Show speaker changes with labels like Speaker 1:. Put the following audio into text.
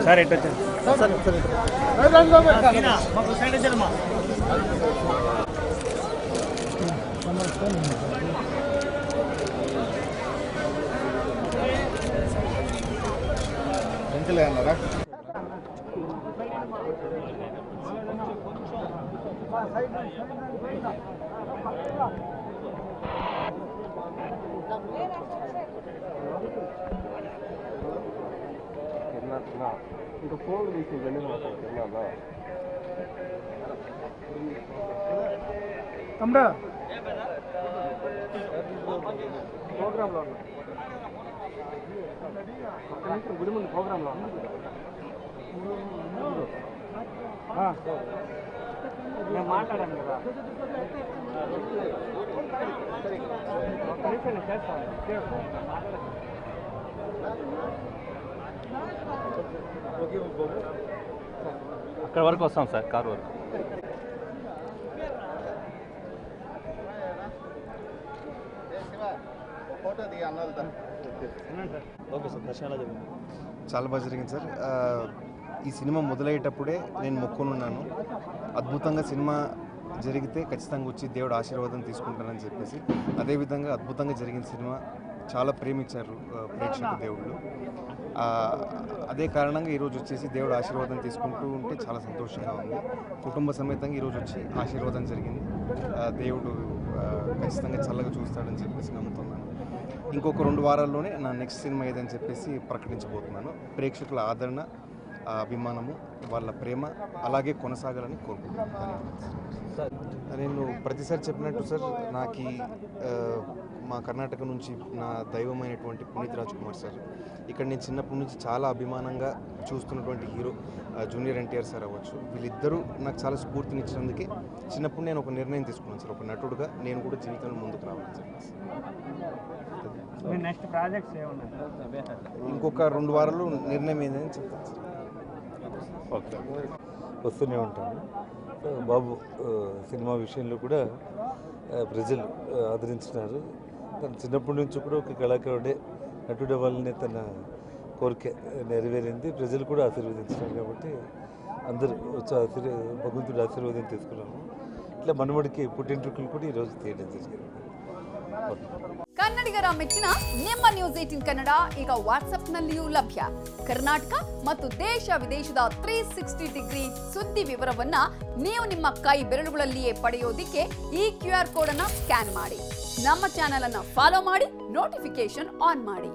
Speaker 1: Sir ఎట్లా
Speaker 2: ఎంతలే అన్నారా? ఇంకా ఫోన్ తీసి వెళ్ళి తిన్నాను తమ్ముడా ప్రోగ్రాంలో ఉన్నా గుడి ముందు ప్రోగ్రాంలో నేను మాట్లాడాను కదా ఒక్క నిమిషం నేను చేస్తాను
Speaker 1: అక్కడ వరకు వస్తాం సార్, కారు వరకు. ఓకే సార్, దర్శనాలు జరిగింది.
Speaker 2: చాలా బాగా జరిగింది సార్. ఈ సినిమా మొదలయ్యేటప్పుడే నేను మొక్కునున్నాను, అద్భుతంగా సినిమా జరిగితే ఖచ్చితంగా వచ్చి దేవుడు ఆశీర్వాదం తీసుకుంటానని చెప్పేసి. అదేవిధంగా అద్భుతంగా జరిగిన సినిమా చాలా ప్రేమించారు ప్రేక్షక దేవుళ్ళు. అదే కారణంగా ఈరోజు వచ్చేసి దేవుడు ఆశీర్వాదం తీసుకుంటూ ఉంటే చాలా సంతోషంగా ఉంది. కుటుంబ సమేతంగా ఈరోజు వచ్చి ఆశీర్వాదం జరిగింది. దేవుడు ఖచ్చితంగా చల్లగా చూస్తాడని చెప్పేసి నమ్ముతున్నాను. ఇంకొక 2 వారాల్లోనే నా నెక్స్ట్ సినిమా ఏదని చెప్పేసి ప్రకటించబోతున్నాను. ప్రేక్షకుల ఆదరణ, అభిమానము, వాళ్ళ ప్రేమ అలాగే కొనసాగాలని కోరుకుంటున్నాను. నేను ప్రతిసారి చెప్పినట్టు సార్, నాకు మా కర్ణాటక నుంచి నా దైవమైనటువంటి పునీత్ రాజ్ కుమార్ సార్, ఇక్కడ నేను చిన్నప్పటి నుంచి చాలా అభిమానంగా చూస్తున్నటువంటి హీరో జూనియర్ ఎన్టీఆర్ సార్ అవ్వచ్చు, వీళ్ళిద్దరూ నాకు చాలా స్ఫూర్తినిచ్చినందుకే చిన్నప్పుడు నేను ఒక నిర్ణయం తీసుకున్నాను సార్, ఒక నటుడుగా నేను కూడా జీవితంలో ముందుకు రావాలని చెప్పేసి.
Speaker 1: నెక్స్ట్ ప్రాజెక్ట్స్
Speaker 2: ఇంకొక 2 వారాల్లో నిర్ణయం ఏందని చెప్తాను సార్.
Speaker 3: ఓకే, వస్తూనే ఉంటాను. బాబు సినిమా విషయంలో కూడా ప్రజలు ఆదరించినారు. తను చిన్నప్పటి నుంచి కూడా ఒక కళాకారుడే, నటుడు అవ్వాలనే తన కోరిక నెరవేరింది. ప్రజలు కూడా ఆశీర్వదించినారు కాబట్టి అందరూ వచ్చి భగవంతుడి ఆశీర్వాదం తీసుకున్నాము. ఇట్లా మనవడికి పుట్టింట్రుకలు కూడా ఈరోజు తీయడం జరిగింది.
Speaker 4: ಕನ್ನಡಿಗರ ಮೆಚ್ಚಿನ ನಿಮ್ಮ ನ್ಯೂಸ್ 18 ಕನ್ನಡ ಈಗ ವಾಟ್ಸ್ಆಪ್ನಲ್ಲಿಯೂ ಲಭ್ಯ. ಕರ್ನಾಟಕ ಮತ್ತು ದೇಶ ವಿದೇಶದ 360 ಡಿಗ್ರಿ ಸುದ್ದಿ ವಿವರವನ್ನ ನೀವು ನಿಮ್ಮ ಕೈ ಬೆರಳುಗಳಲ್ಲಿಯೇ ಪಡೆಯೋದಿಕ್ಕೆ ಈ QR ಕೋಡ್ ಅನ್ನು ಸ್ಕ್ಯಾನ್ ಮಾಡಿ. ನಮ್ಮ ಚಾನೆಲ್ ಅನ್ನು ಫಾಲೋ ಮಾಡಿ, ನೋಟಿಫಿಕೇಶನ್ ಆನ್ ಮಾಡಿ.